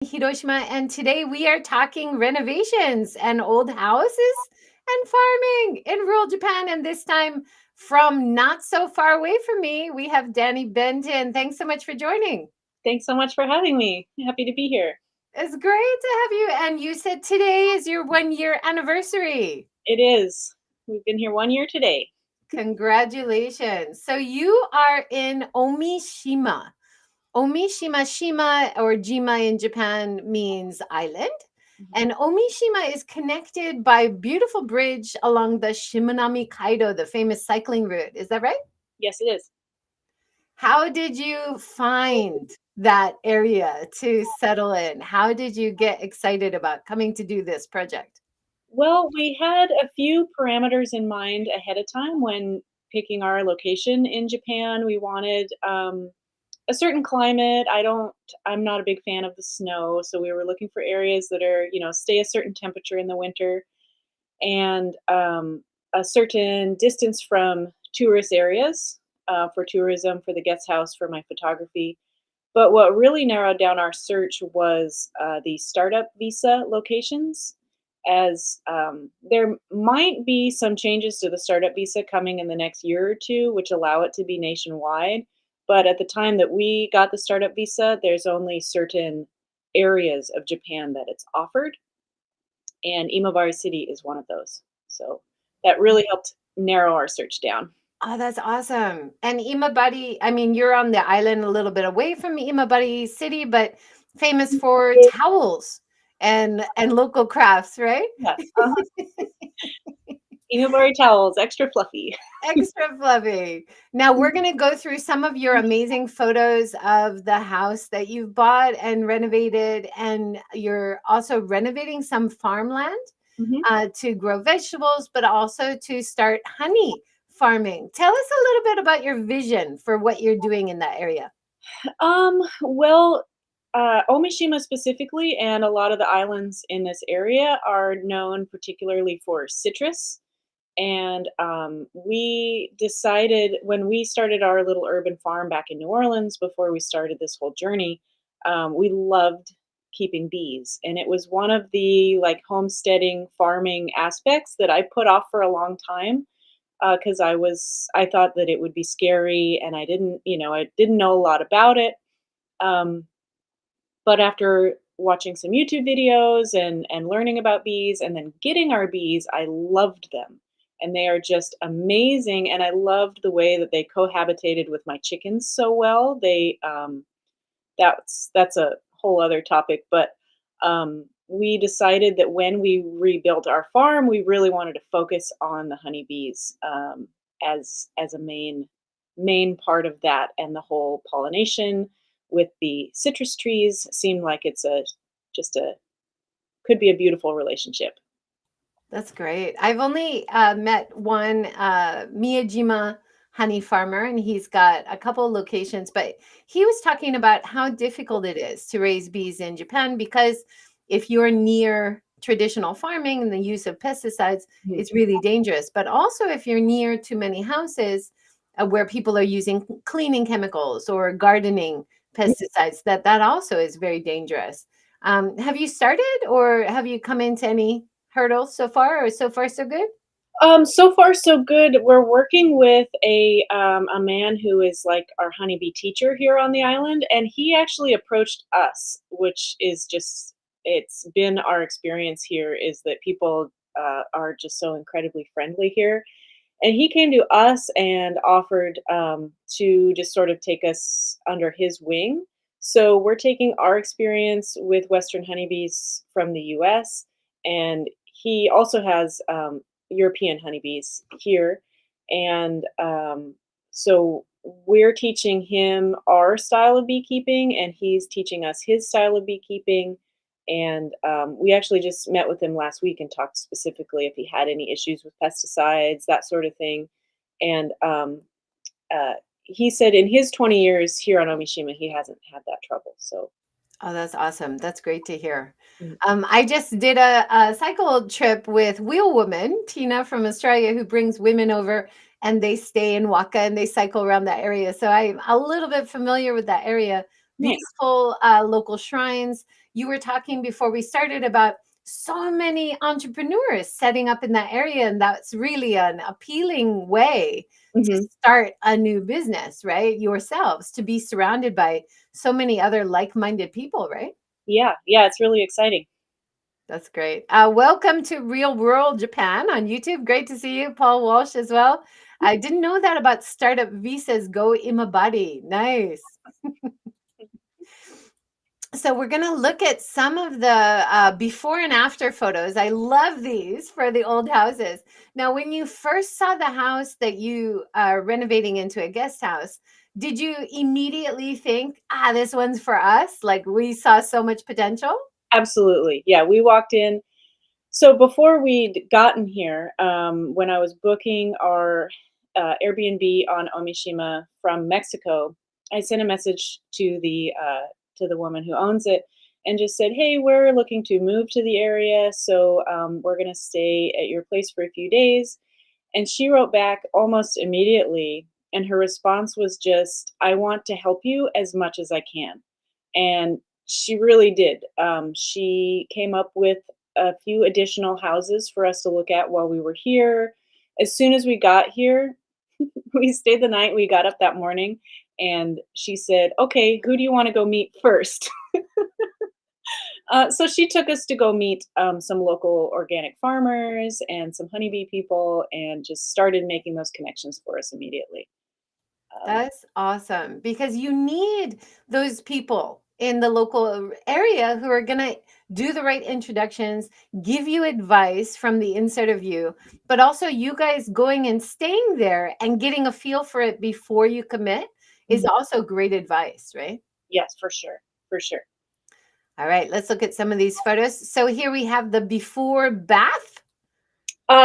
Hiroshima, and today we are talking renovations and old houses and farming in rural Japan. And this time, from not so far away from me, we have Dani Benton. Thanks so much for joining. Thanks so much for having me. Happy to be here. It's great to have you. And you said today is your 1 year anniversary. It is. We've been here 1 year today. Congratulations. So you are in Omishima. Omishima, Shima or Jima in Japan means island. Mhm. And Omishima is connected by a beautiful bridge along the Shimanami Kaido, the famous cycling route. Is that right? Yes, it is. How did you find that area to settle in? How did you get excited about coming to do this project? Well, we had a few parameters in mind ahead of time when picking our location in Japan. We wanted a certain climate. I'm not a big fan of the snow, so we were looking for areas that are, stay a certain temperature in the winter and a certain distance from tourist areas for tourism, for the guest house, for my photography. But what really narrowed down our search was the startup visa locations, as there might be some changes to the startup visa coming in the next year or two, which allow it to be nationwide. But at the time that we got the startup visa, there's only certain areas of Japan that it's offered, and Imabari City is one of those. So that really helped narrow our search down. Oh, that's awesome. And Imabari, I mean, you're on the island a little bit away from Imabari City, but famous for towels and local crafts, right? Yeah, Imabari towels, extra fluffy. Extra fluffy. Now we're going to go through some of your amazing photos of the house that you've bought and renovated, and you're also renovating some farmland Mhm. to grow vegetables, but also to start honey farming. Tell us a little bit about your vision for what you're doing in that area. Well, Omishima specifically, and a lot of the islands in this area are known particularly for citrus. And we decided when we started our little urban farm back in New Orleans before we started this whole journey, we loved keeping bees. And it was one of the like homesteading farming aspects that I put off for a long time because I thought that it would be scary and I didn't know a lot about it. Um, but after watching some YouTube videos and learning about bees and then getting our bees, I loved them. And they are just amazing. And I loved the way that they cohabitated with my chickens so well. That's a whole other topic. But we decided that when we rebuilt our farm, we really wanted to focus on the honeybees as a main part of that, and the whole pollination with the citrus trees seemed like it's a just a could be a beautiful relationship. That's great. I've only met one Miyajima honey farmer, and he's got a couple of locations. But he was talking about how difficult it is to raise bees in Japan because if you're near traditional farming and the use of pesticides, Mhm. it's really dangerous. But also, if you're near too many houses where people are using cleaning chemicals or gardening pesticides, that also is very dangerous. Have you started, or have you come into any hurdles so far, or so far so good? So far so good. We're working with a man who is like our honeybee teacher here on the island, and he actually approached us, which is just it's been our experience here is that people are just so incredibly friendly here. And he came to us and offered to just sort of take us under his wing. So we're taking our experience with Western honeybees from the US, and he also has European honeybees here. And so we're teaching him our style of beekeeping, and he's teaching us his style of beekeeping. And we actually just met with him last week and talked specifically if he had any issues with pesticides, that sort of thing. And uh, he said in his 20 years here on Omishima, he hasn't had that trouble. So, Oh, that's awesome. That's great to hear. mm, I just did a cycle trip with Wheel Woman, Tina from Australia, who brings women over and they stay in Waka and they cycle around that area. So I'm a little bit familiar with that area. nice. Beautiful local shrines. you were talking before we started about so many entrepreneurs setting up in that area, and that's really an appealing way to Hmm. start a new business, right? Yourselves, to be surrounded by so many other like-minded people, right? Yeah, yeah, it's really exciting. That's great. Welcome to Real World Japan on YouTube. Great to see you, Paul Walsh, as well. I didn't know that about startup visas. Go imabari. Nice. So we're going to look at some of the before and after photos. I love these for the old houses. Now, when you first saw the house that you are renovating into a guest house, did you immediately think, this one's for us? Like we saw so much potential? Absolutely. Yeah, we walked in. So before we'd gotten here, when I was booking our Airbnb on OMISHIMA from Mexico, I sent a message to the woman who owns it and just said, "Hey, we're looking to move to the area, so we're gonna stay at your place for a few days." And she wrote back almost immediately, and her response was just, "I want to help you as much as I can." And she really did. She came up with a few additional houses for us to look at while we were here. As soon as we got here, we stayed the night. We got up that morning and she said, "Okay, who do you want to go meet first?" So she took us to go meet some local organic farmers and some honeybee people and just started making those connections for us immediately. Um, That's awesome because you need those people in the local area who are going to do the right introductions, give you advice from the inside of you, but also you guys going and staying there and getting a feel for it before you commit is mhm. also great advice, right? Yes, for sure. For sure. All right, let's look at some of these photos. So here we have the before bath.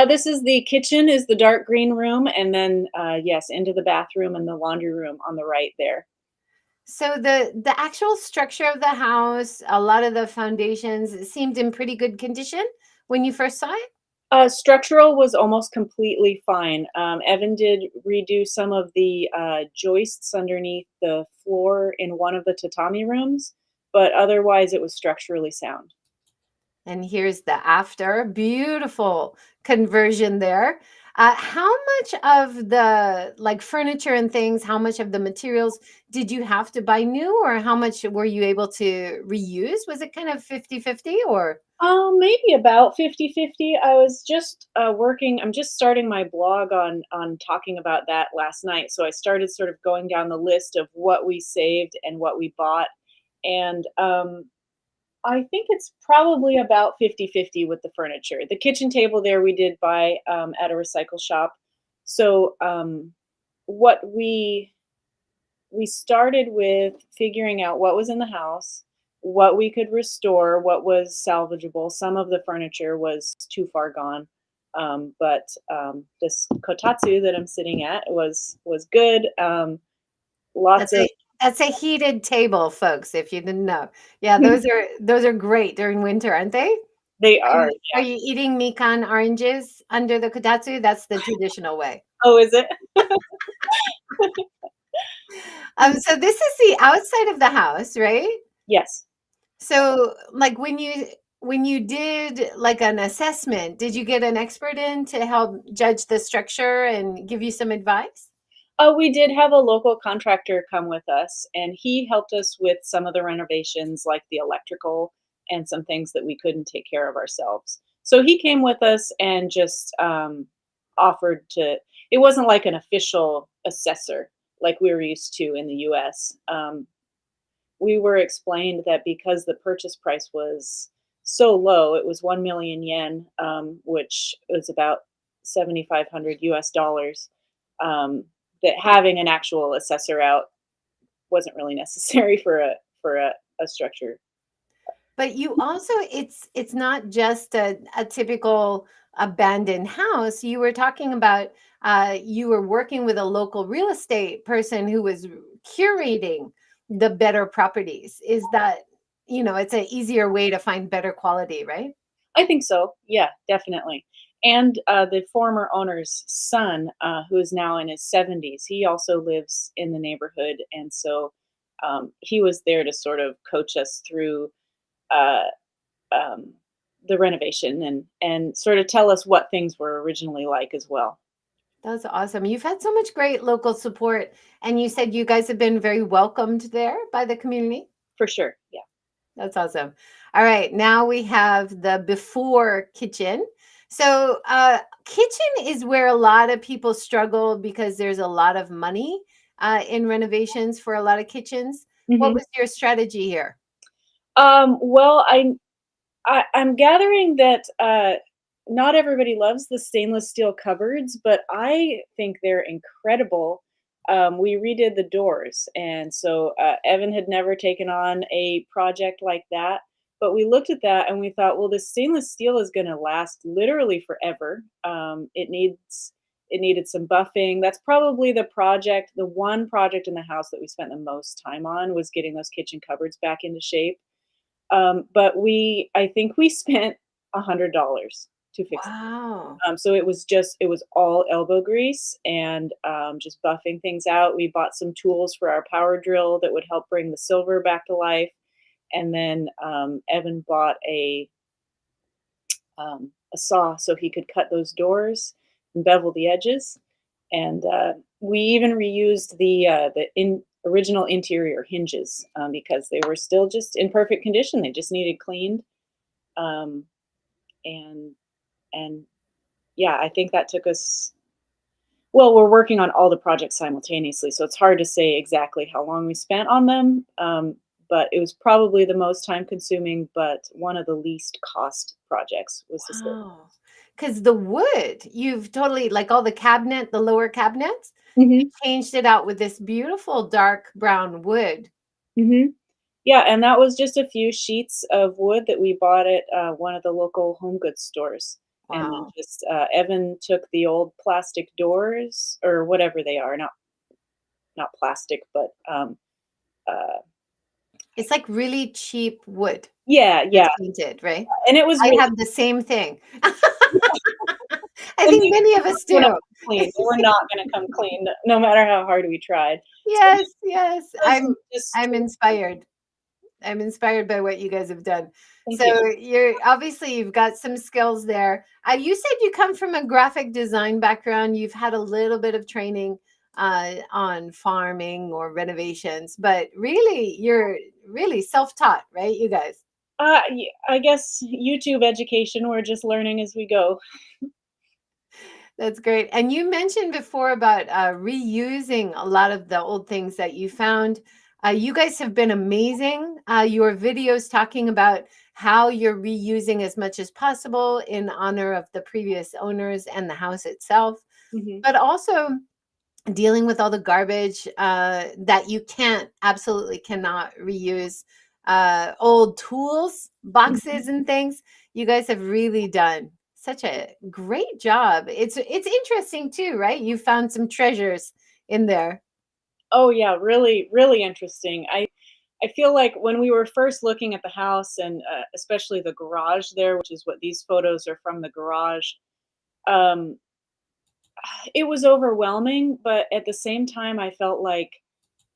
This is the kitchen, is the dark green room, and then yes, into the bathroom and the laundry room on the right there. So the actual structure of the house, a lot of the foundations seemed in pretty good condition when you first saw it. Structural was almost completely fine. Evan did redo some of the joists underneath the floor in one of the tatami rooms, but otherwise it was structurally sound. And here's the after. Beautiful conversion there. How much of the like furniture and things, how much of the materials did you have to buy new, or how much were you able to reuse? Was it kind of 50-50 or? Maybe about 50-50. I was just I'm just starting my blog on talking about that last night. So I started sort of going down the list of what we saved and what we bought. And I think it's probably about 50-50 with the furniture. The kitchen table there we did buy at a recycle shop. So what we started with figuring out what was in the house, what we could restore, what was salvageable. Some of the furniture was too far gone, but this kotatsu that I'm sitting at was good. Lots That's of a heated table, folks, if you didn't know. Yeah, those are great during winter, aren't they? they Are are. you are you eating mikan oranges under the kotatsu? That's the traditional way. Oh, is it? So this is the outside of the house, right? Yes. So, like when you did like an assessment, did you get an expert in to help judge the structure and give you some advice? We did have a local contractor come with us, and he helped us with some of the renovations, like the electrical and some things that we couldn't take care of ourselves. So he came with us and just offered to. It wasn't like an official assessor like we were used to in the U.S. We were explained that because the purchase price was so low, it was 1 million yen, which was about 7,500 US dollars. Um, that having an actual assessor out wasn't really necessary for a structure. But you also it's not just a typical abandoned house. You were talking about you were working with a local real estate person who was curating the better properties. Is that, it's an easier way to find better quality, right? I think so. Yeah, definitely. And the former owner's son, who is now in his 70s, he also lives in the neighborhood, and so he was there to sort of coach us through uh, um, the renovation and sort of tell us what things were originally like as well. That's awesome. You've had so much great local support, and you said you guys have been very welcomed there by the community. For sure. Yeah. That's awesome. All right, now we have the before kitchen. So, kitchen is where a lot of people struggle because there's a lot of money in renovations for a lot of kitchens. What Hmm. was your strategy here? Well, I'm gathering that not everybody loves the stainless steel cupboards, but I think they're incredible. We redid the doors, and so Evan had never taken on a project like that. But we looked at that and we thought, well, this stainless steel is going to last literally forever. It needed some buffing. That's probably the one project in the house that we spent the most time on was getting those kitchen cupboards back into shape. But I think we spent $100 to fix it. Wow. So it was all elbow grease and just buffing things out. We bought some tools for our power drill that would help bring the silver back to life. And then Evan bought a saw so he could cut those doors and bevel the edges. And we even reused original interior hinges because they were still just in perfect condition. They just needed cleaned. Um, and and yeah, I think that took us. Well, we're working on all the projects simultaneously, so it's hard to say exactly how long we spent on them. But it was probably the most time consuming, but one of the least cost projects was the silver. Wow. Because the wood, you've totally, like all the lower cabinets, you Hmm. changed it out with this beautiful dark brown wood. Hmm. Yeah, and that was just a few sheets of wood that we bought at one of the local home goods stores. And then Wow. just Evan took the old plastic doors or whatever they are, not plastic, but uh, It's like really cheap wood yeah, that's yeah. painted, right? And it was I really, have the same thing. I and think many of us they were not do. clean. They were not going to come clean, no matter how hard we tried. So Yes, yes. just I'm inspired. I'm inspired by what you guys have done. thank So you. you've got some skills there. You said you come from a graphic design background. You've had a little bit of training on farming or renovations, but really you're really self-taught, right? You guys. I guess YouTube education. We're just learning as we go. That's great. And you mentioned before about reusing a lot of the old things that you found. You guys have been amazing. Your videos talking about how you're reusing as much as possible in honor of the previous owners and the house itself, Hmm. but also dealing with all the garbage that you absolutely cannot reuse, old tools, Hmm. boxes, and things. You guys have really done such a great job. It's interesting too, right? You found some treasures in there. Oh yeah, really, really interesting. I feel like when we were first looking at the house and especially the garage there, which is what these photos are from the garage, um, it was overwhelming. But at the same time, I felt like,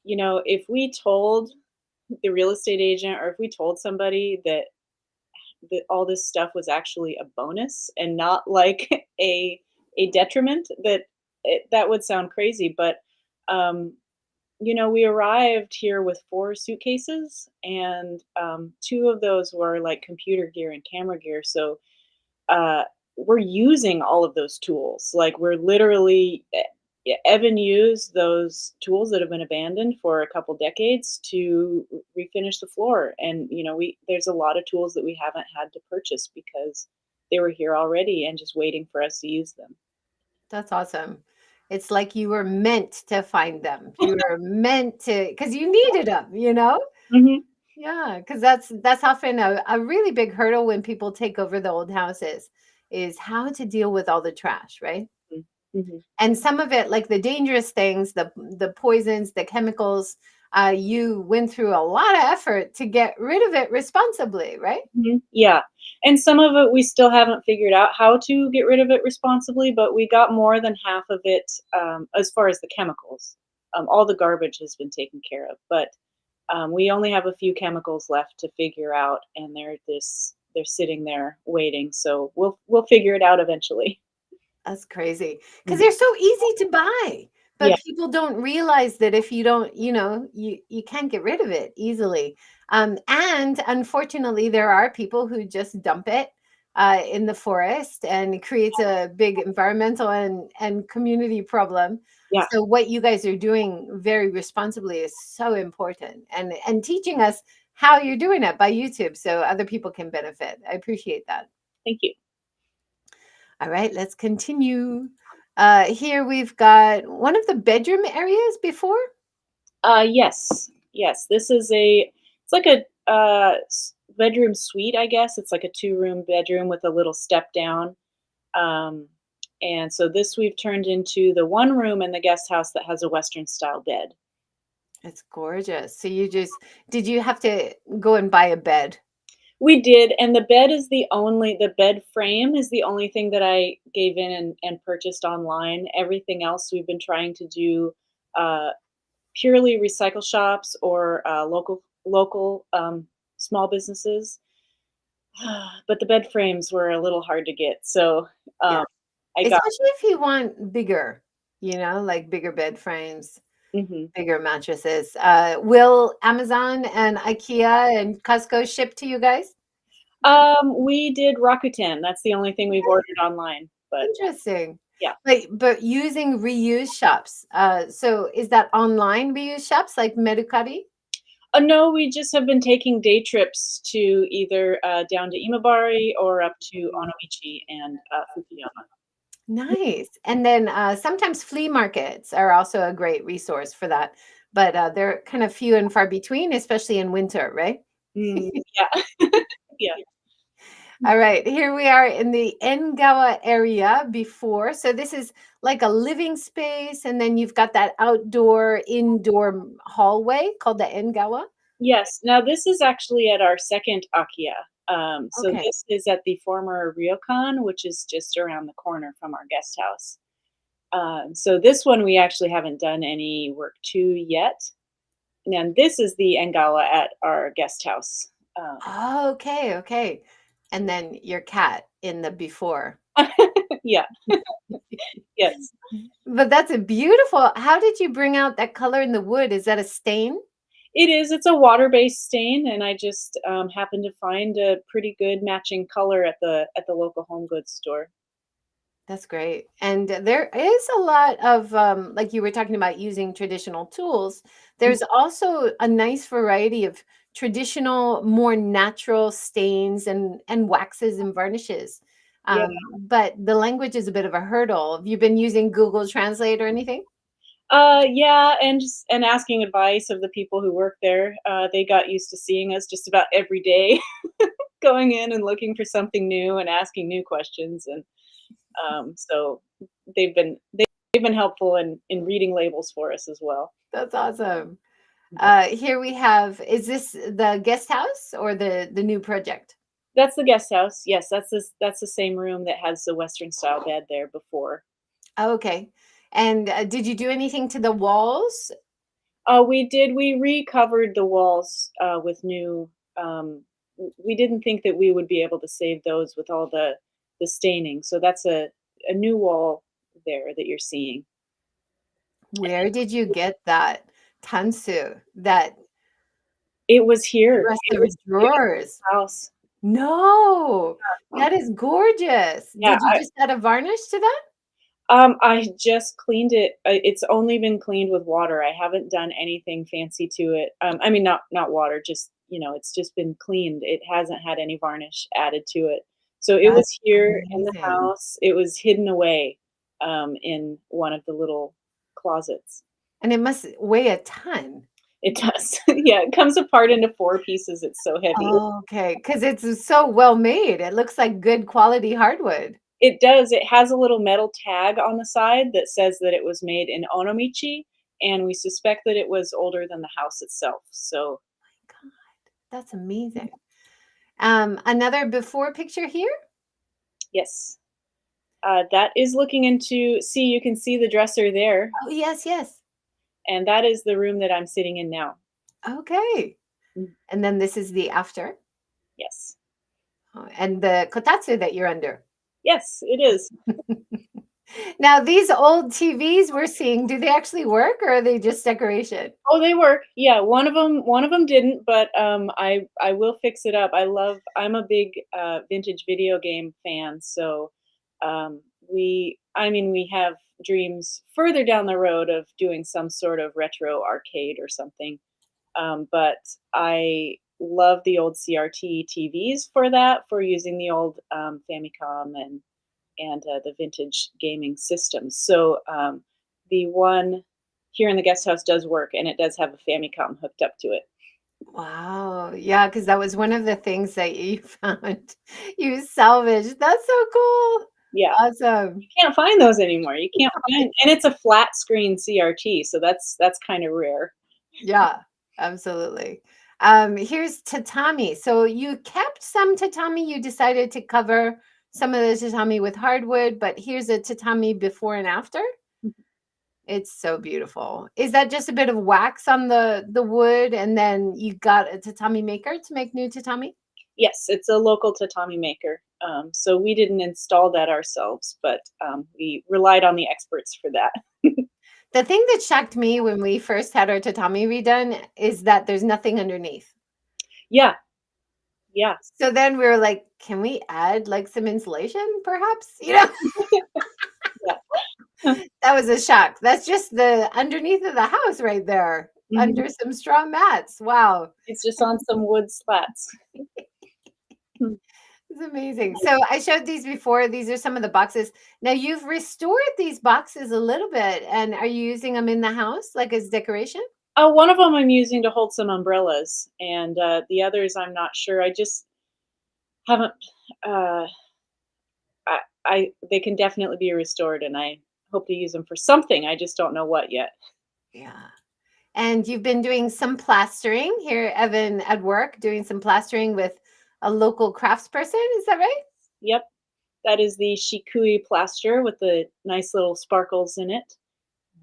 if we told the real estate agent or if we told somebody that all this stuff was actually a bonus and not like a detriment, that would sound crazy. But um, we arrived here with 4 suitcases, and, 2 of those were, like, computer gear and camera gear, so, uh, we're using all of those tools, like, we're literally Evan used those tools that have been abandoned for a couple decades to refinish the floor, and, we there's a lot of tools that we haven't had to purchase because they were here already and just waiting for us to use them. That's awesome. It's like you were meant to find them. You were meant to, because you needed them, you know? Mhm. Yeah, because that's often a really big hurdle when people take over the old houses is how to deal with all the trash, right? Mhm. Mhm. And some of it, like the dangerous things, the poisons, the chemicals, you went through a lot of effort to get rid of it responsibly, right? Mhm. Yeah, and some of it we still haven't figured out how to get rid of it responsibly, but we got more than half of it, as far as the chemicals. All the garbage has been taken care of, but We only have a few chemicals left to figure out, and they're sitting there waiting. So we'll figure it out eventually. That's crazy because Mhm. they're so easy to buy, Yeah, but people don't realize that if you don't, you can't get rid of it easily. And unfortunately, there are people who just dump it in the forest, and it creates a big environmental and community problem. yeah. So what you guys are doing very responsibly is so important, and teaching us how you're doing it by YouTube so other people can benefit. I appreciate that. Thank you. All right, let's continue. Here we've got one of the bedroom areas before. Yes, yes. It's like a bedroom suite, I guess. It's like a two-room bedroom with a little step down. Um, and so this we've turned into the one room in the guest house that has a Western style bed. It's gorgeous. So did you have to go and buy a bed? We did, and the bed frame is the only thing that I gave in and purchased online. Everything else we've been trying to do uh, purely recycle shops or local small businesses. But the bed frames were a little hard to get, so Yeah. um, I got. Especially if you want bigger, like bigger bed frames, Mhm. bigger mattresses. Will Amazon and IKEA and Costco ship to you guys? We did Rakuten. That's the only thing we've ordered online, but Interesting. yeah. But using reuse shops. So is that online reuse shops like Mercari? No, we just have been taking day trips to either down to Imabari or up to Onomichi and Fukuyama. Nice. And then sometimes flea markets are also a great resource for that, but they're kind of few and far between, especially in winter, right? Yeah, yeah. All right, here we are in the Engawa area before. So this is like a living space, and then you've got that outdoor, indoor hallway called the Engawa. Yes. Now this is actually at our second AKIYA. So Okay. this is at the former ryokan, which is just around the corner from our guest house. So this one we actually haven't done any work to yet. And this is the Engawa at our guest house. Oh, okay, okay. And then your cat in the before. Yeah. Yes. But that's a beautiful. How did you bring out that color in the wood? Is that a stain? It is. It's a water-based stain, and I just happened to find a pretty good matching color at the local home goods store. That's great. And there is a lot of, like you were talking about using traditional tools. There's also a nice variety of traditional, more natural stains and waxes and varnishes. Yeah. But the language is a bit of a hurdle. Have you been using Google Translate or anything? Yeah, and asking advice of the people who work there. They got used to seeing us just about every day, going in and looking for something new and asking new questions, and so they've been helpful in reading labels for us as well. That's awesome. Here we have, is this the guest house or the new project? That's the guest house. Yes, that's the same room that has the Western style bed there before. Oh, okay. And did you do anything to the walls? We did. We recovered the walls with new. We didn't think that we would be able to save those with all the staining. So that's a new wall there that you're seeing. Where did you get that tansu, that It was here. dresser It of was here at drawers? the house. No, that is gorgeous. Yeah. Did you just add a varnish to that? I just cleaned it. It's only been cleaned with water. I haven't done anything fancy to it. I mean, not water. Just it's just been cleaned. It hasn't had any varnish added to it. So it That's was here in the amazing. house. It was hidden away in one of the little closets. And it must weigh a ton. It does. Yeah, it comes apart into four pieces. It's so heavy. Okay, because it's so well made. It looks like good quality hardwood. It does. It has a little metal tag on the side that says that it was made in Onomichi, and we suspect that it was older than the house itself. So God, that's amazing. Another before picture here. yes, that is looking into. See, you can see the dresser there, Oh, yes, yes. and that is the room that I'm sitting in now. Okay. Mm, And then this is the after. yes. And the kotatsu that you're under. Yes, it is. Now, these old TVs we're seeing, do they actually work or are they just decoration? Oh, they work. Yeah, one of them didn't, but, I will fix it up. I'm a big, vintage video game fan, so, we have dreams further down the road of doing some sort of retro arcade or something, but I love the old CRT TVs for that, for using the old, Famicom and the vintage gaming systems. So the one here in the guest house does work, and it does have a Famicom hooked up to it. Wow. Yeah, because that was one of the things that you found you salvaged. That's so cool. Yeah, Awesome. you can't find those anymore. You can't find, and it's a flat screen CRT, so that's kind of rare. Yeah, absolutely. Here's tatami. So you kept some tatami. You decided to cover some of the tatami with hardwood, but here's a tatami before and after. It's so beautiful. Is that just a bit of wax on the wood, and then you got a tatami maker to make new tatami? Yes, it's a local tatami maker. So we didn't install that ourselves, but we relied on the experts for that. The thing that shocked me when we first had our tatami redone is that there's nothing underneath. Yeah, yeah, So then we were like, can we add like some insulation perhaps? You know, yeah. that was a shock. That's just the underneath of the house right there, Mhm. under some straw mats. Wow. It's just on some wood slats. It's amazing. So I showed these before. These are some of the boxes. Now you've restored these boxes a little bit, and are you using them in the house like as decoration? Oh, one of them I'm using to hold some umbrellas, and, the others I'm not sure. I just haven't, uh, I they can definitely be restored, and I hope to use them for something, I just don't know what yet. Yeah. And you've been doing some plastering here, Evan, at work, doing some plastering with a local craftsperson. Is that right? Yep, that is the Shikui plaster with the nice little sparkles in it.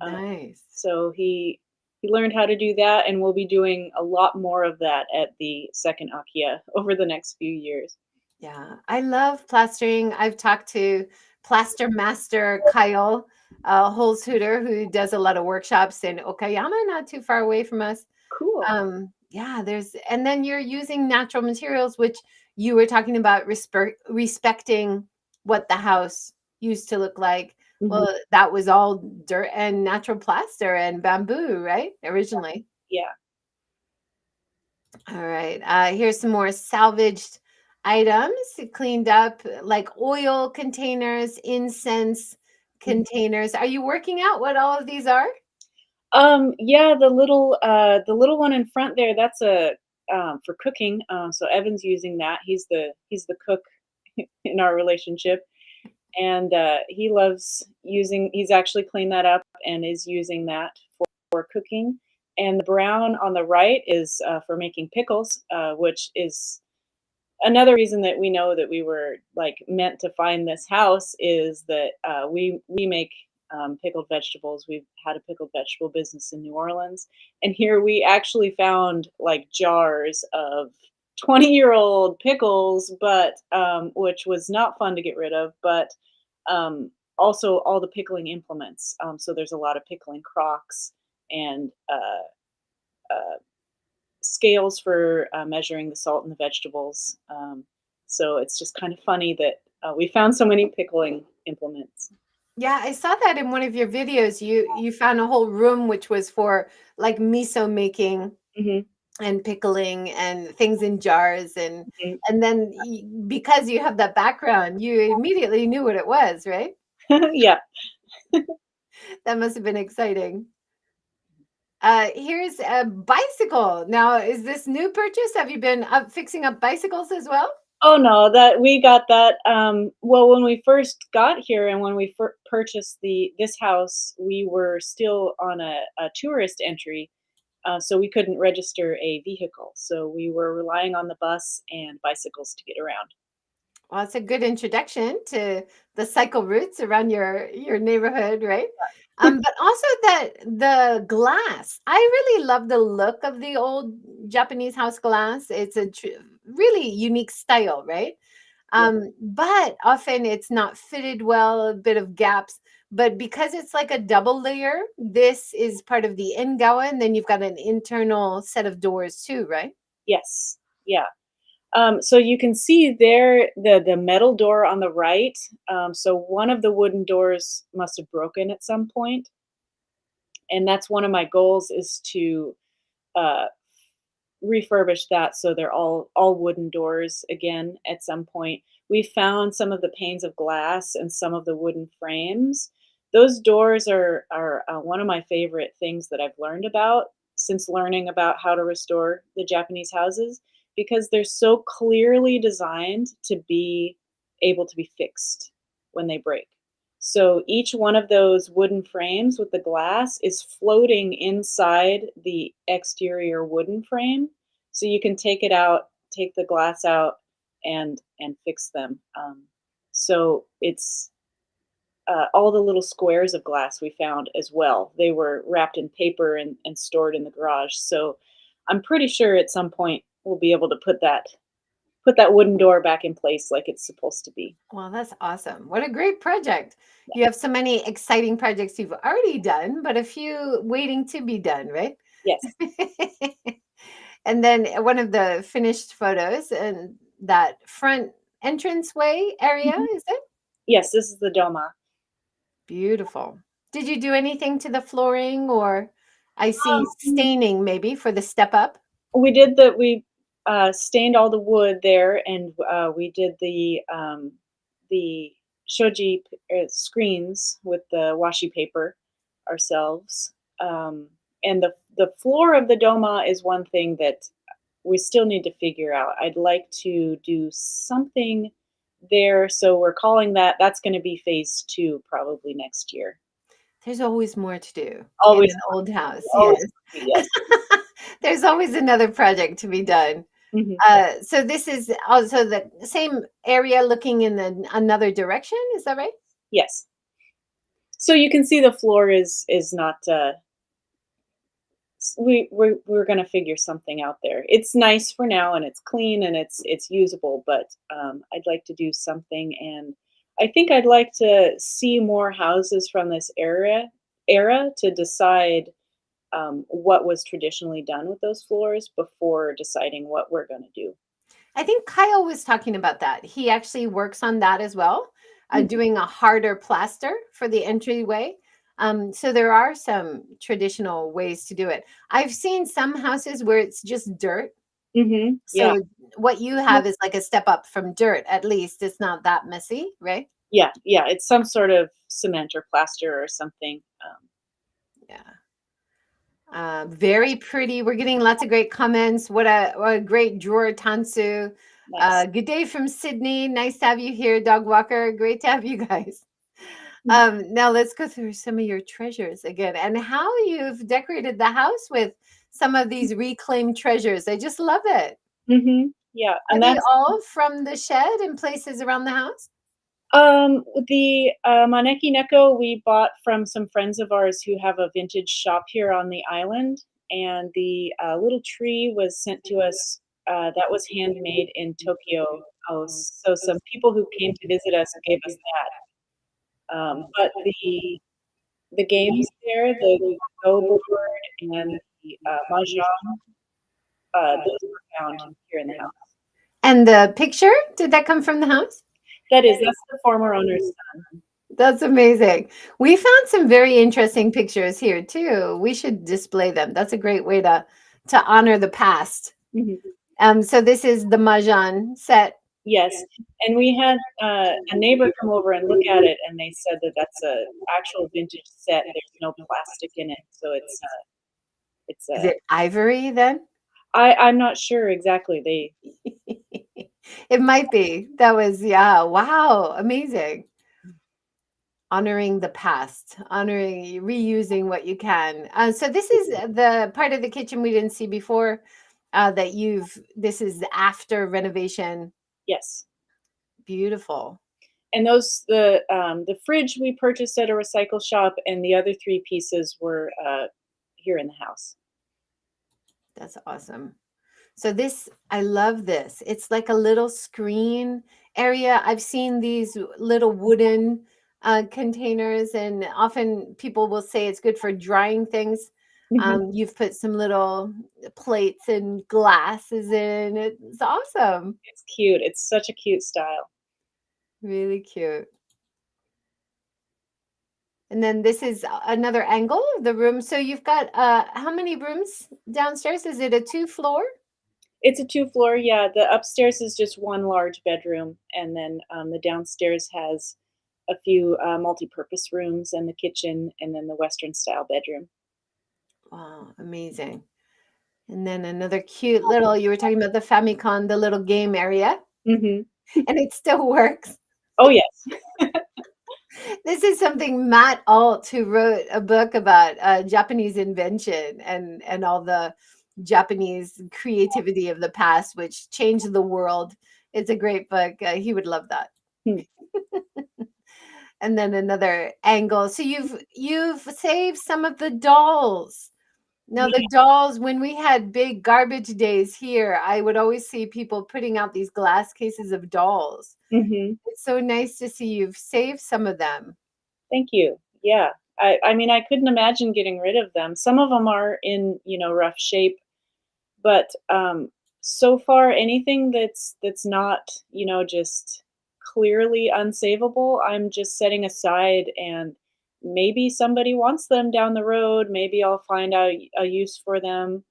Uh, Nice. so he learned how to do that, and we'll be doing a lot more of that at the second AKIYA over the next few years. Yeah, I love plastering. I've talked to plaster master Kyle Holzhuter, who does a lot of workshops in Okayama, not too far away from us. Cool. Yeah, and then you're using natural materials, which you were talking about respecting what the house used to look like. Mhm. Well, that was all dirt and natural plaster and bamboo, right? Originally. Yeah. All right. Here's some more salvaged items cleaned up, like oil containers, incense Mhm. containers. Are you working out what all of these are? Yeah, the little one in front there, that's a for cooking. So Evan's using that. He's the cook in our relationship, and he loves using. He's actually cleaned that up and is using that for cooking. And the brown on the right is for making pickles, which is another reason that we know that we were like meant to find this house is that we make pickled vegetables. We've had a pickled vegetable business in New Orleans, and here we actually found like jars of 20-year-old pickles, but which was not fun to get rid of, but um, also all the pickling implements. So there's a lot of pickling crocks and uh, scales for measuring the salt in the vegetables. So it's just kind of funny that we found so many pickling implements. Yeah, I saw that in one of your videos. You found a whole room which was for like miso making Hmm. and pickling and things in jars and then because you have that background, you immediately knew what it was, right? Yeah. That must have been exciting. Here's a bicycle. Now, is this new purchase? Have you been up fixing up bicycles as well? Oh no, that we got that. Well, when we first got here and when we purchased this house, we were still on a tourist entry, so we couldn't register a vehicle. So we were relying on the bus and bicycles to get around. Well, it's a good introduction to the cycle routes around your neighborhood, right? But also that the glass. I really love the look of the old Japanese house glass. It's a really unique style, right? Yeah. But often it's not fitted well, a bit of gaps. But because it's like a double layer, this is part of the engawa, and then you've got an internal set of doors too, right? Yes. Yeah. So you can see there the metal door on the right. So one of the wooden doors must have broken at some point, and that's one of my goals is to uh, refurbish that so they're all wooden doors again at some point. We found some of the panes of glass and some of the wooden frames. Those doors are one of my favorite things that I've learned about since learning about how to restore the Japanese houses because they're so clearly designed to be able to be fixed when they break. So each one of those wooden frames with the glass is floating inside the exterior wooden frame, so you can take it out, take the glass out, and fix them. So it's all the little squares of glass we found as well. They were wrapped in paper and stored in the garage. So I'm pretty sure at some point we'll be able to put that wooden door back in place like it's supposed to be. Well, that's awesome. What a great project. You have so many exciting projects you've already done, but a few waiting to be done, right? Yes. And then one of the finished photos and that front entranceway area, Mhm. is it? Yes, this is the Doma. Beautiful. Did you do anything to the flooring or I see Um, staining maybe for the step up? we stained all the wood there, and we did the shoji screens with the washi paper ourselves. And the floor of the doma is one thing that we still need to figure out. I'd like to do something there, so we're calling that's going to be phase 2 probably next year. There's always more to do in Always, an old house. always, Yes. yes. There's always another project to be done. Mhm. So this is also the same area looking in another direction. Is that right? Yes. So you can see the floor is not we're gonna figure something out there. It's nice for now and it's clean and it's usable, but I'd like to do something, and I think I'd like to see more houses from this era to decide what was traditionally done with those floors before deciding what we're gonna do. I think Kyle was talking about that. He actually works on that as well, Hmm. doing a harder plaster for the entryway. So there are some traditional ways to do it. I've seen some houses where it's just dirt. Hmm. Yeah. So what you have is like a step up from dirt. At least it's not that messy, right? Yeah, yeah, it's some sort of cement or plaster or something. Yeah. Very pretty. We're getting lots of great comments. What a great drawer, Tansu. Nice. Good day from Sydney. Nice to have you here, Dog Walker. Great to have you guys. Now let's go through some of your treasures again and how you've decorated the house with some of these reclaimed treasures. I just love it. Mhm. Yeah, Are and they that's all from the shed and places around the house? the maneki neko we bought from some friends of ours who have a vintage shop here on the island, and the little tree was sent to us. That was handmade in Tokyo. Oh, so some people who came to visit us gave us that. But the games there, the Go board and the mahjong, those were found here in the house. And the picture, did that come from the house? That's the former owner's son. That's amazing. We found some very interesting pictures here too. We should display them. That's a great way to honor the past. Mhm. So this is the Mahjong set. Yes, and we had a neighbor come over and look at it, and they said that that's a actual vintage set. There's no plastic in it, so it's Is it ivory then? I'm not sure exactly. They It might be. That was, yeah, wow, amazing. Honoring the past, honoring, reusing what you can. So this is the part of the kitchen we didn't see before, this is after renovation. yes. Beautiful. And the fridge we purchased at a recycle shop, and the other 3 pieces were, here in the house. That's awesome. So this, I love this. It's like a little screen area. I've seen these little wooden containers, and often people will say it's good for drying things. Mhm. You've put some little plates and glasses in. It's awesome. It's cute. It's such a cute style. Really cute. And then this is another angle of the room. So you've got how many rooms downstairs? Is it a two floor? It's a two-floor, yeah, the upstairs is just 1 large bedroom, and then, the downstairs has a few, multipurpose rooms and the kitchen, and then the Western style bedroom. Wow, amazing. And then another cute little, you were talking about the Famicom, the little game area, Mhm. and it still works. Oh, yes. This is something Matt Alt, who wrote a book about Japanese invention and all the Japanese creativity of the past, which changed the world. It's a great book. He would love that. Hmm. And then another angle. So you've saved some of the dolls. Now, Yeah. the dolls, when we had big garbage days here, I would always see people putting out these glass cases of dolls. Mhm. It's so nice to see you've saved some of them. Thank you. Yeah. I mean, I couldn't imagine getting rid of them. Some of them are in, rough shape, but, so far, anything that's not, just clearly unsavable, I'm just setting aside, and maybe somebody wants them down the road, maybe I'll find out a use for them.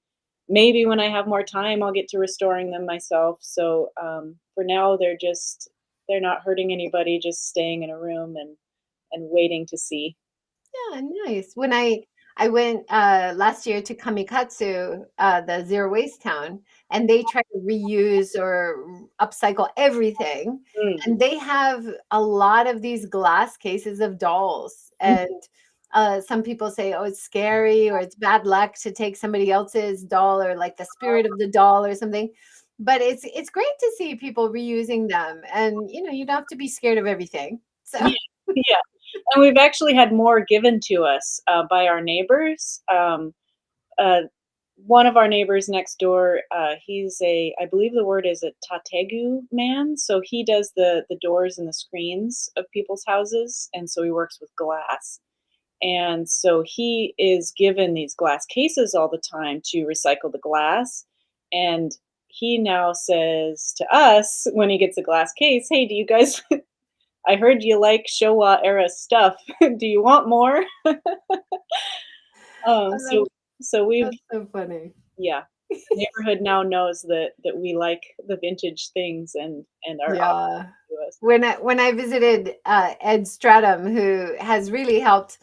Maybe when I have more time, I'll get to restoring them myself. So, for now, they're not hurting anybody, just staying in a room and waiting to see. Yeah, nice. When I went last year to Kamikatsu, the zero waste town, and they try to reuse or upcycle everything, Mm, and they have a lot of these glass cases of dolls. mm, And some people say, "Oh, it's scary," or "It's bad luck to take somebody else's doll," or like the spirit of the doll or something. But it's great to see people reusing them, and you don't have to be scared of everything. So. yeah, yeah. And we've actually had more given to us, by our neighbors. Uh, One of our neighbors next door, he's I believe the word is a tategu man, so he does the doors and the screens of people's houses, and so he works with glass. And so he is given these glass cases all the time to recycle the glass, and he now says to us when he gets a glass case, "Hey, do you guys I heard you like Showa era stuff. Do you want more?" I So love we've That's so funny. yeah. The neighborhood now knows that we like the vintage things and are Yeah. offering to us. When I visited Ed Stratum, who has really helped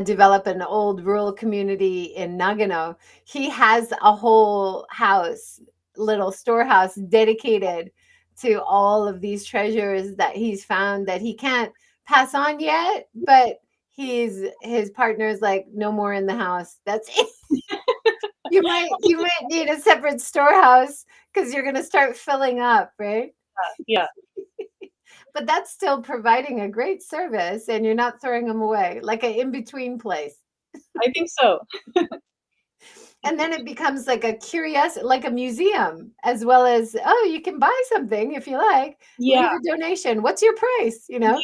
develop an old rural community in Nagano, he has a whole house, little storehouse dedicated to all of these treasures that he's found that he can't pass on yet, but his partner's like, no more in the house. That's it. You might need a separate storehouse because you're gonna start filling up, right? Yeah, But that's still providing a great service, and you're not throwing them away, like an in-between place. I think so. And then it becomes like a like a museum, as well as, oh, you can buy something if you like, Yeah, leave a donation. What's your price? yeah.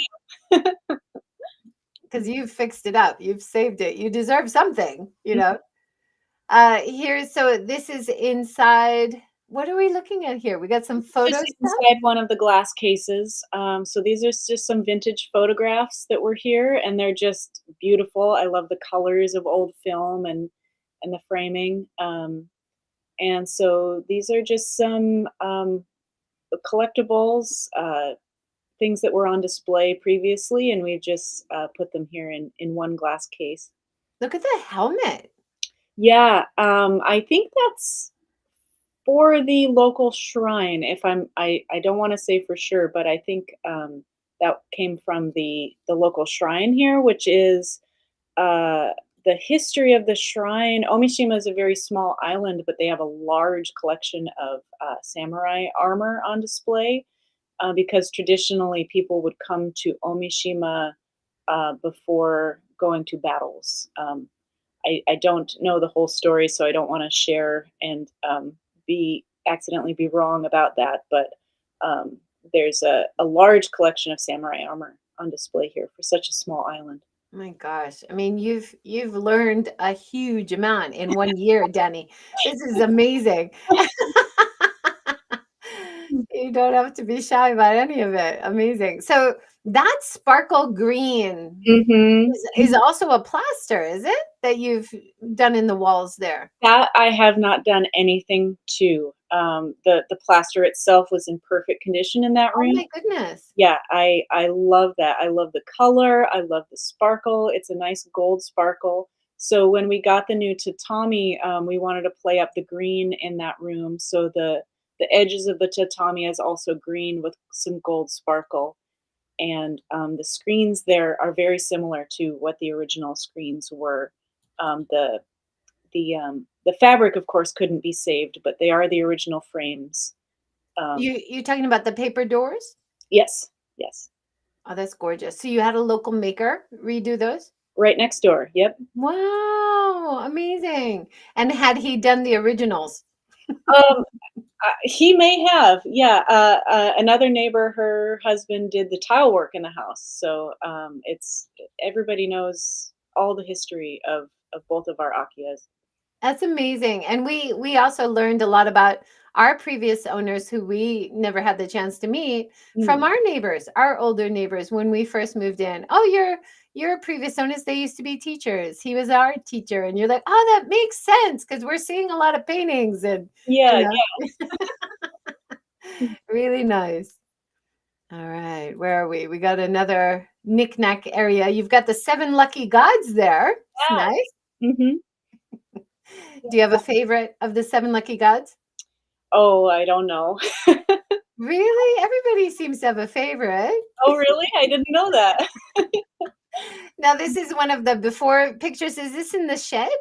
Because you've fixed it up, you've saved it, you deserve something. So this is inside. What are we looking at here? We got some It's photo just stuff. inside one of the glass cases. So these are just some vintage photographs that were here, and they're just beautiful. I love the colors of old film and the framing. And so these are just some collectibles, things that were on display previously, and we've just put them here in one glass case. Look at the helmet. Yeah, I think that's for the local shrine. If I don't want to say for sure, but I think that came from the local shrine here, which is uh, the history of the shrine. Omishima is a very small island, but they have a large collection of samurai armor on display. because traditionally people would come to Omishima before going to battles. I don't know the whole story, so I don't want to share and be accidentally be wrong about that. But there's a large collection of samurai armor on display here for such a small island. My gosh. I mean, you've learned a huge amount in 1 year, Dani. This is amazing. You don't have to be shy about any of it. Amazing. So that sparkle green Hmm. is also a plaster, is it? That you've done in the walls there? That I have not done anything to. The plaster itself was in perfect condition in that Oh room. my goodness. Yeah, I love that. I love the color, I love the sparkle, it's a nice gold sparkle. So when we got the new tatami, we wanted to play up the green in that room, so the edges of the tatami is also green with some gold sparkle, and, the screens there are very similar to what the original screens were. The fabric, of course, couldn't be saved, but they are the original frames. Um, You talking about the paper doors? yes, yes. Oh, that's gorgeous. So you had a local maker redo those? Right next door, yep. Wow, amazing. And had he done the originals? Um, he may have, yeah. Another neighbor, her husband did the tile work in the house, so it's everybody knows all the history of both of our Akiyas. That's amazing. And we also learned a lot about our previous owners who we never had the chance to meet Mm. from our neighbors, our older neighbors when we first moved in. Oh, your previous owners, they used to be teachers. He was our teacher. And you're like, oh, that makes sense because we're seeing a lot of paintings and you Yeah, know, yeah. really nice. All right, where are we? We got another knickknack area. You've got the seven lucky gods there. It's Yeah. nice. Mhm. Do you have a favorite of the seven lucky gods? Oh, I don't know. Really? Everybody seems to have a favorite. Oh, really? I didn't know that. Now, this is one of the before pictures. Is this in the shed?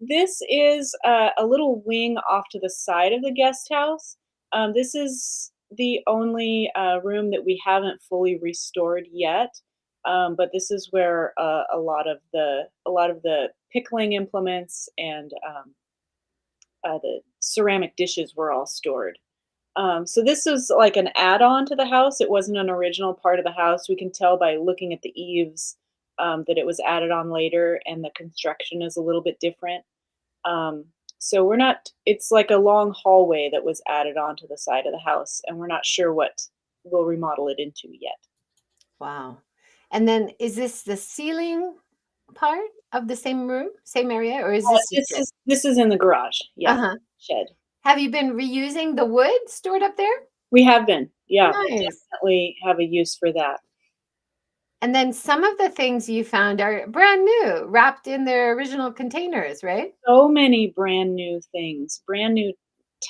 This is a little wing off to the side of the guest house. This is the only room that we haven't fully restored yet, but this is where a lot of the pickling implements and the ceramic dishes were all stored. So this is like an add-on to the house. It wasn't an original part of the house. We can tell by looking at the eaves that it was added on later, and the construction is a little bit different. Um, so we're not. It's like a long hallway that was added onto the side of the house, and we're not sure what we'll remodel it into yet. Wow. And then is this the ceiling part of the same room, same area, or is this just This it? is this is in the garage. Yeah, Uh-huh. shed. Have you been reusing the wood stored up there? We have been. Yeah, we Nice. definitely have a use for that. And then some of the things you found are brand new, wrapped in their original containers, right? So many brand new things, brand new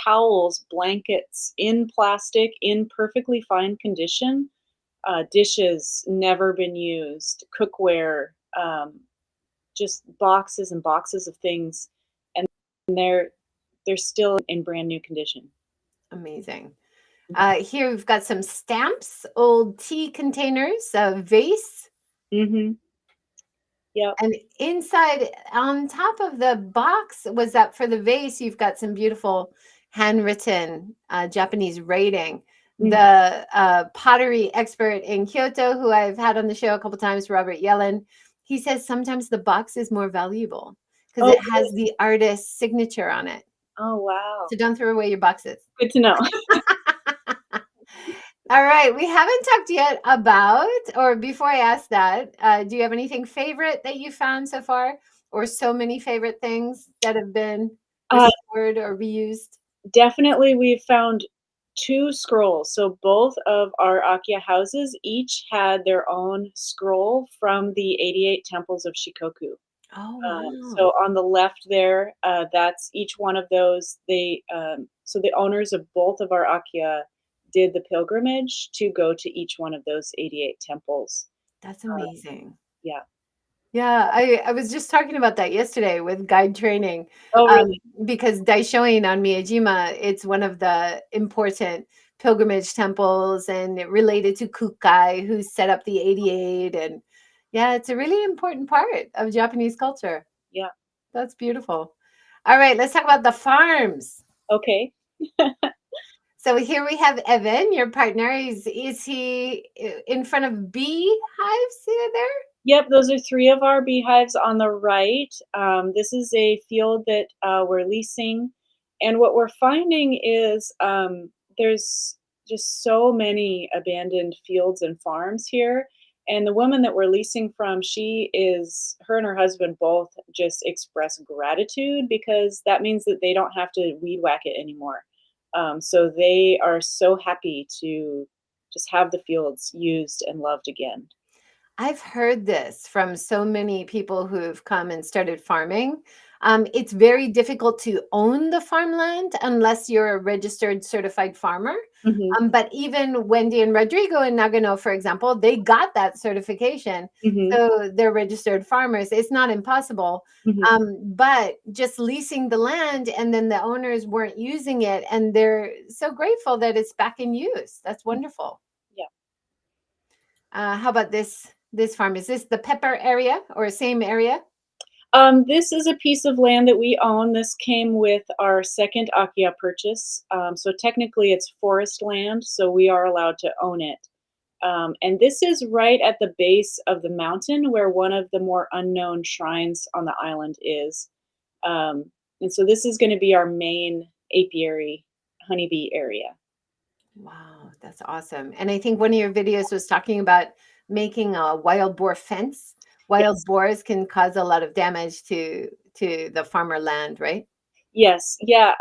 towels, blankets in plastic, in perfectly fine condition, dishes never been used, cookware, just boxes and boxes of things, and they're still in brand new condition. Amazing. Here we've got some stamps, old tea containers, a vase, Mhm. Yep. and inside, on top of the box, was that for the vase? You've got some beautiful handwritten Japanese writing. Mm. The pottery expert in Kyoto, who I've had on the show a couple times, Robert Yellen, he says sometimes the box is more valuable because Oh, it has the artist's signature on it. oh, wow. So don't throw away your boxes. Good to know. All right, we haven't talked yet about, or before I ask that, do you have anything favorite that you found so far, or so many favorite things that have been Uh, restored or reused? Definitely, we've found 2 scrolls. So both of our Akiya houses each had their own scroll from the 88 temples of Shikoku. Oh, So wow. on the left there, that's each one of those. So the owners of both of our Akiya did the pilgrimage to go to each one of those 88 temples. That's Um, amazing. yeah. Yeah, I was just talking about that yesterday with guide training, Oh, really? because Daishoin on Miyajima, it's one of the important pilgrimage temples and related to Kukai, who set up the 88. And yeah, it's a really important part of Japanese culture. Yeah. That's beautiful. All right, let's talk about the farms. Okay. So here we have Evan, your partner. Is he in front of beehives there? Yep, those are 3 of our beehives on the right. This is a field that we're leasing, and what we're finding is there's just so many abandoned fields and farms here. And the woman that we're leasing from, her and her husband both just express gratitude because that means that they don't have to weed whack it anymore. So they are so happy to just have the fields used and loved again. I've heard this from so many people who've come and started farming. It's very difficult to own the farmland unless you're a registered certified farmer. Mhm, But even Wendy and Rodrigo in Nagano, for example, they got that certification. mhm, So they're registered farmers. It's not impossible. mhm. But just leasing the land and then the owners weren't using it. And they're so grateful that it's back in use. That's wonderful. Yeah. How about this farm? Is this the Pepper area or same area? This is a piece of land that we own. This came with our second AKIYA purchase. So technically it's forest land, so we are allowed to own it. And this is right at the base of the mountain where one of the more unknown shrines on the island is. Um, and so this is going to be our main apiary honeybee area. Wow, that's awesome. And I think one of your videos was talking about making a wild boar fence. Wild Yes. boars can cause a lot of damage to the farmer land, right? Yes, yeah.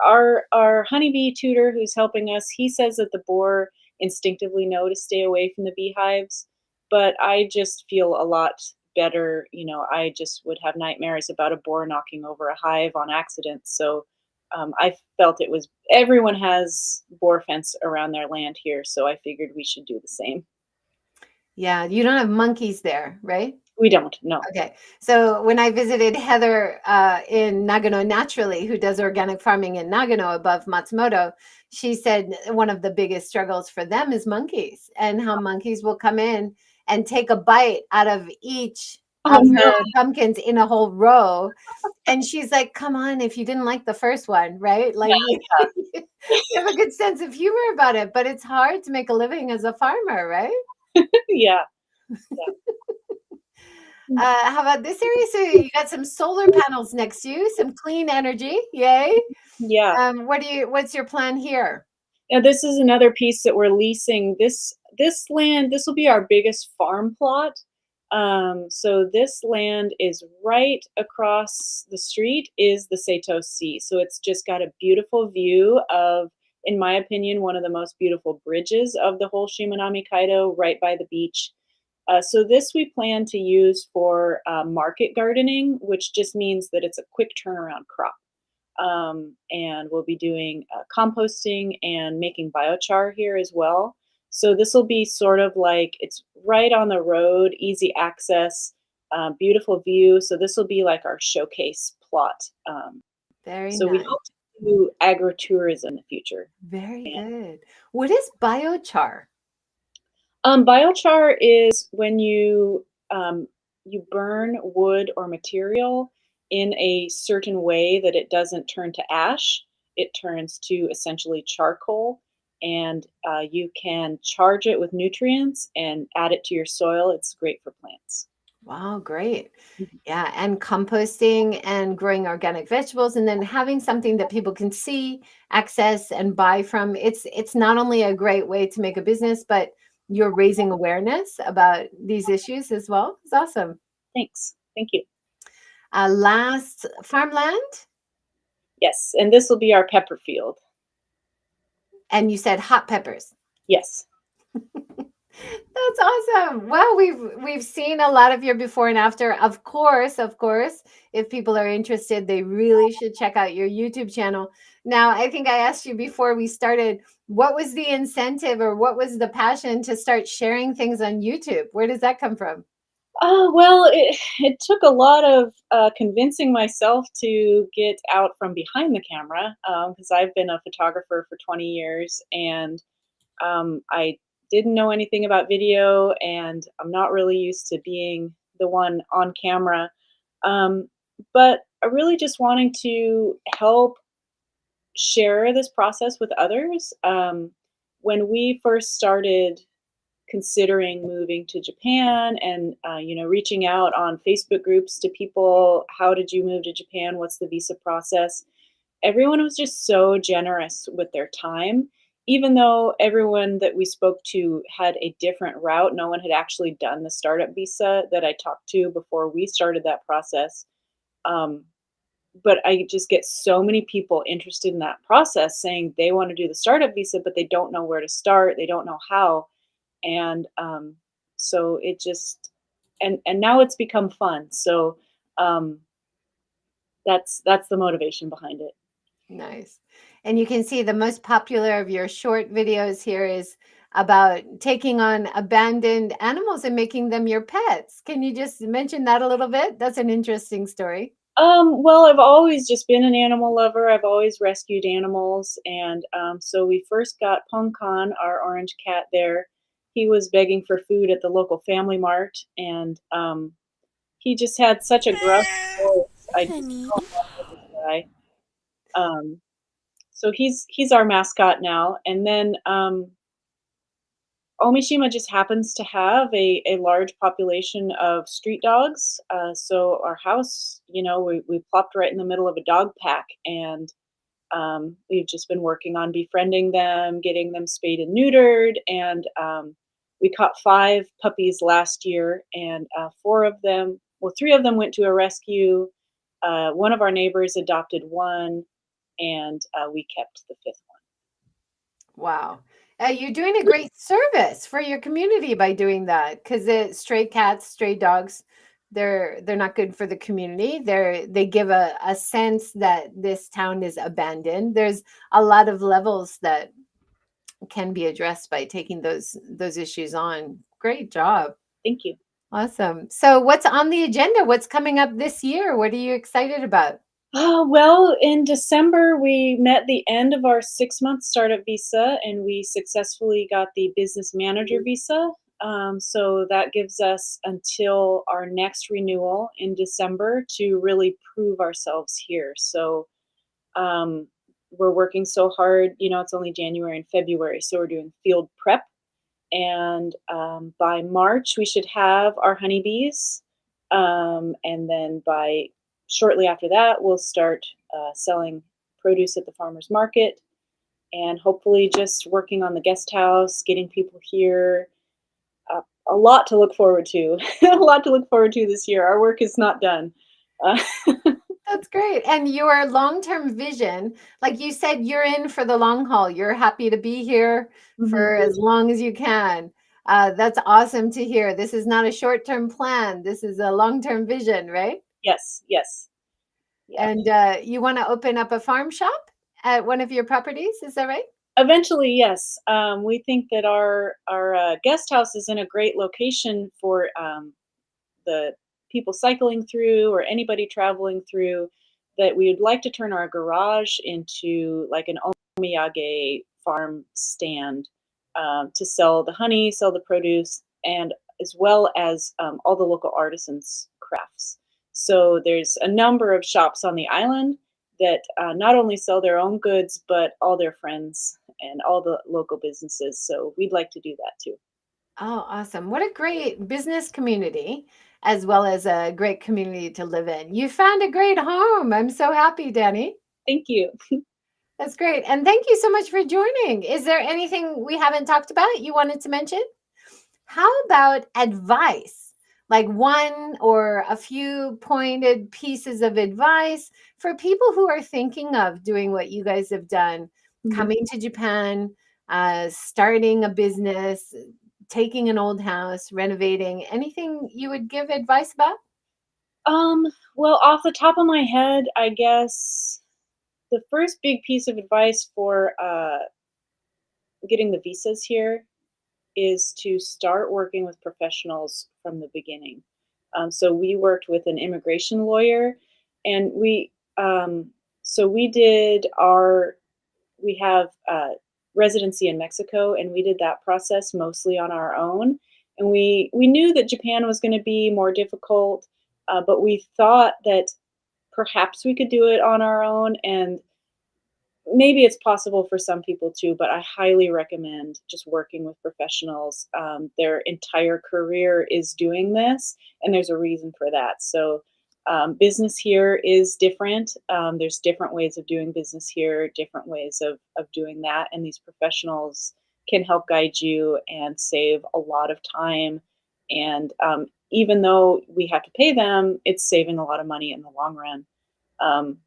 Our honeybee tutor who's helping us, he says that the boar instinctively know to stay away from the beehives, but I just feel a lot better. I just would have nightmares about a boar knocking over a hive on accident. So I felt everyone has boar fence around their land here, so I figured we should do the same. Yeah, you don't have monkeys there, right? We don't, no. Okay. So when I visited Heather in Nagano naturally, who does organic farming in Nagano above Matsumoto, she said one of the biggest struggles for them is monkeys and how monkeys will come in and take a bite out of each Oh of no. her pumpkins in a whole row. And she's like, come on, if you didn't like the first one, right? Like you have a good sense of humor about it, but it's hard to make a living as a farmer, right? Yeah. How about this area? So you got some solar panels next to you, some clean energy. Yay. Yeah. What's your plan here? Yeah, this is another piece that we're leasing. This land, this will be our biggest farm plot. So this land is right across the street is the Seto Sea. So it's just got a beautiful view of, in my opinion, one of the most beautiful bridges of the whole Shimanami Kaido, right by the beach. So this we plan to use for market gardening, which just means that it's a quick turnaround crop. And we'll be doing composting and making biochar here as well. So this will be sort of like it's right on the road, easy access, beautiful view. So this will be like our showcase plot. Very So we nice. hope to do agritourism in the future. Very good. What is biochar? Biochar is when you burn wood or material in a certain way that it doesn't turn to ash. It turns to essentially charcoal, and you can charge it with nutrients and add it to your soil. It's great for plants. Wow, great. Mhm. Yeah, and composting and growing organic vegetables and then having something that people can see, access and buy from. It's not only a great way to make a business, but you're raising awareness about these issues as well. It's awesome. Thanks. Thank you. Last farmland, Yes, and this will be our pepper field. and you said hot peppers. Yes. That's awesome. Well, we've seen a lot of your before and after. Of course, if people are interested, they really should check out your YouTube channel. Now, I think I asked you before we started, what was the incentive or what was the passion to start sharing things on YouTube? Where does that come from? Well, it took a lot of convincing myself to get out from behind the camera because I've been a photographer for 20 years and I didn't know anything about video and I'm not really used to being the one on camera. Um, but I really just wanting to help share this process with others. When we first started considering moving to Japan and reaching out on Facebook groups to people, how did you move to Japan? What's the visa process? Everyone was just so generous with their time. Even though everyone that we spoke to had a different route, no one had actually done the startup visa that I talked to before we started that process. Um, but I just get so many people interested in that process saying they want to do the startup visa, but they don't know where to start. They don't know how. And so it just and now it's become fun. So um, that's the motivation behind it. Nice. And you can see the most popular of your short videos here is about taking on abandoned animals and making them your pets. Can you just mention that a little bit? That's an interesting story. Well, I've always just been an animal lover. I've always rescued animals, and so we first got Pongkan, our orange cat. There, he was begging for food at the local Family Mart, and he just had such a gruff voice. I just Honey. fell in love with this guy. Um, so he's our mascot now, and then Omishima just happens to have a large population of street dogs. So our house, we plopped right in the middle of a dog pack, and we've just been working on befriending them, getting them spayed and neutered, and we caught 5 puppies last year, and 4 of them, well, 3 of them went to a rescue. One of our neighbors adopted one, and we kept the 5th one. Wow. You're doing a great service for your community by doing that because the stray cats, stray dogs, they're not good for the community. They give a sense that this town is abandoned. There's a lot of levels that can be addressed by taking those issues on. Great job. Thank you. Awesome. So what's on the agenda? What's coming up this year? What are you excited about? Well, in December, we met the end of our 6-month startup visa and we successfully got the business manager visa. So that gives us until our next renewal in December to really prove ourselves here. So um, we're working so hard, it's only January and February, so we're doing field prep. And by March, we should have our honeybees. And then by shortly after that, we'll start selling produce at the farmers market and hopefully just working on the guest house, getting people here. A lot to look forward to. A lot to look forward to this year. Our work is not done. Uh, That's great. And your long-term vision, like you said, you're in for the long haul. You're happy to be here mhm. for as long as you can. That's awesome to hear. This is not a short-term plan. This is a long-term vision, right? Yes, yes. Yeah. And you want to open up a farm shop at one of your properties, is that right? Eventually, yes. We think that our guest house is in a great location for the people cycling through or anybody traveling through, that we would like to turn our garage into like an omiyage farm stand to sell the honey, sell the produce, and as well as all the local artisans' crafts. So there's a number of shops on the island that not only sell their own goods, but all their friends and all the local businesses. So we'd like to do that too. Oh, awesome. What a great business community, as well as a great community to live in. You found a great home. I'm so happy, Danny. Thank you. That's great. And thank you so much for joining. Is there anything we haven't talked about you wanted to mention? How about advice? Like one or a few pointed pieces of advice for people who are thinking of doing what you guys have done, Mhm. coming to Japan, starting a business, taking an old house, renovating, anything you would give advice about? Um, well, off the top of my head, I guess the first big piece of advice for getting the visas here is to start working with professionals from the beginning. So we worked with an immigration lawyer, and so we did our we have residency in Mexico, and we did that process mostly on our own. And we knew that Japan was going to be more difficult, but we thought that perhaps we could do it on our own, and maybe it's possible for some people too, but I highly recommend just working with professionals. Their entire career is doing this, and there's a reason for that. So, business here is different. There's different ways of doing business here, different ways of doing that, and these professionals can help guide you and save a lot of time. And even though we have to pay them, it's saving a lot of money in the long run. Um,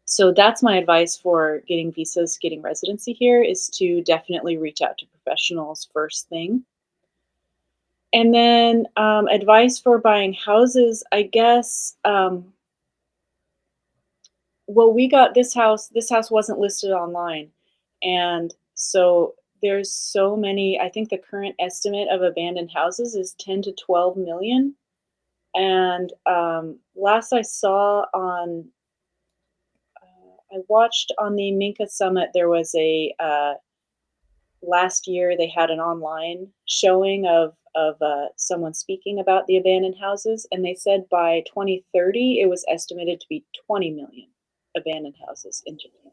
so that's my advice for getting visas, getting residency here, is to definitely reach out to professionals first thing. And then advice for buying houses, I guess. Well, we got this house. This house wasn't listed online, and so there's so many. I think the current estimate of abandoned houses is 10 to 12 million. And last I saw on I watched on the Minka Summit, there was a last year they had an online showing of someone speaking about the abandoned houses, and they said by 2030 it was estimated to be 20 million abandoned houses in Japan.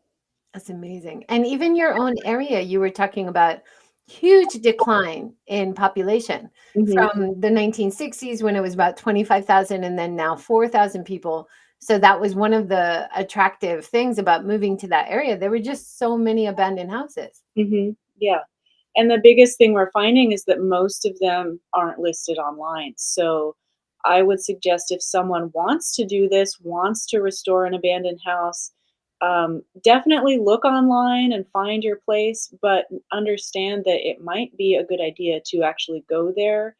That's amazing. And even your own area, you were talking about huge decline in population Hmm. from the 1960s when it was about 25,000 and then now 4,000 people. So that was one of the attractive things about moving to that area. There were just so many abandoned houses. Yeah. And the biggest thing we're finding is that most of them aren't listed online. So I would suggest if someone wants to do this, wants to restore an abandoned house, definitely look online and find your place, but understand that it might be a good idea to actually go there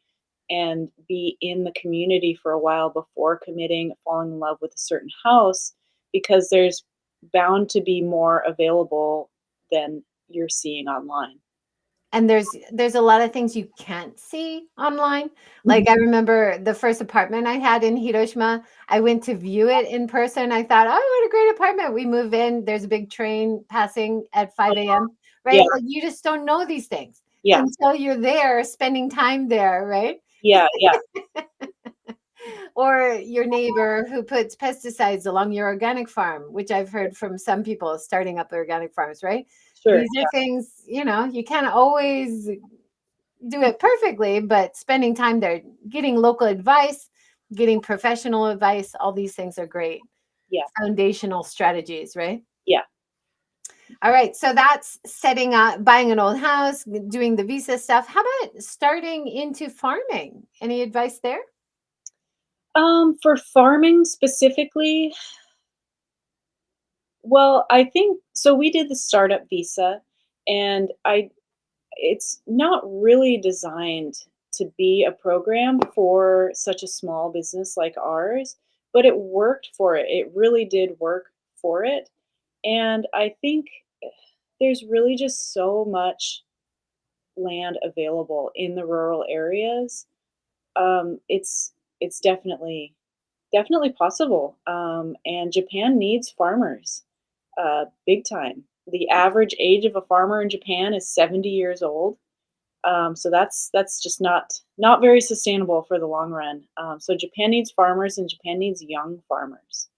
and be in the community for a while before committing, falling in love with a certain house, because there's bound to be more available than you're seeing online. And there's a lot of things you can't see online. Like, I Mhm. remember the first apartment I had in Hiroshima, I went to view it in person. I thought, "Oh, what a great apartment." We move in, there's a big train passing at 5 AM, Yeah, right? Like, you just don't know these things yeah, until you're there spending time there, right? yeah, yeah, Or your neighbor who puts pesticides along your organic farm, which I've heard from some people starting up organic farms, right? sure. These are things, you can't always do it perfectly, but spending time there, getting local advice, getting professional advice, all these things are great Yeah, foundational strategies, right? yeah. All right, so that's setting up, buying an old house, doing the visa stuff. How about starting into farming? Any advice there? For farming specifically, well, I think so we did the startup visa, and I it's not really designed to be a program for such a small business like ours, but it worked for it. It really did work for it. And I think there's really just so much land available in the rural areas. It's definitely possible. And Japan needs farmers, big time. The average age of a farmer in Japan is 70 years old. So that's just not very sustainable for the long run. So Japan needs farmers, and Japan needs young farmers.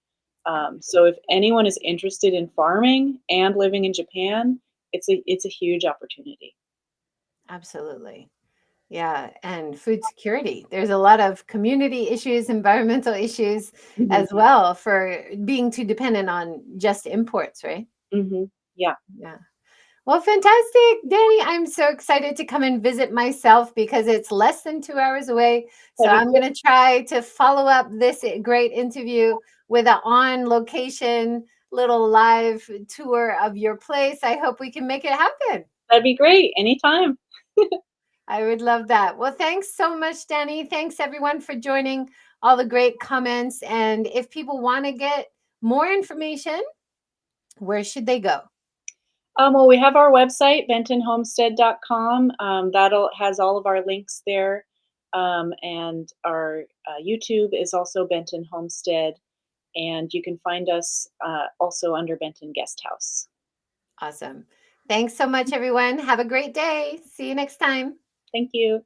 So if anyone is interested in farming and living in Japan, it's a huge opportunity. Absolutely. Yeah, and food security. There's a lot of community issues, environmental issues Hmm. as well for being too dependent on just imports, right? Hmm. Yeah, Yeah. Well, fantastic, Danny. I'm so excited to come and visit myself because it's less than 2 hours away. So that'd be I'm great. going to try to follow up this great interview with an on location little live tour of your place. I hope we can make it happen. That'd be great anytime. I would love that. Well, thanks so much, Danny. Thanks everyone for joining, all the great comments. And if people want to get more information, where should they go? Well, we have our website, bentonhomestead.com. That'll has all of our links there. And our YouTube is also Benton Homestead, and you can find us also under Benton Guesthouse. Awesome. Thanks so much, everyone. Have a great day. See you next time. Thank you.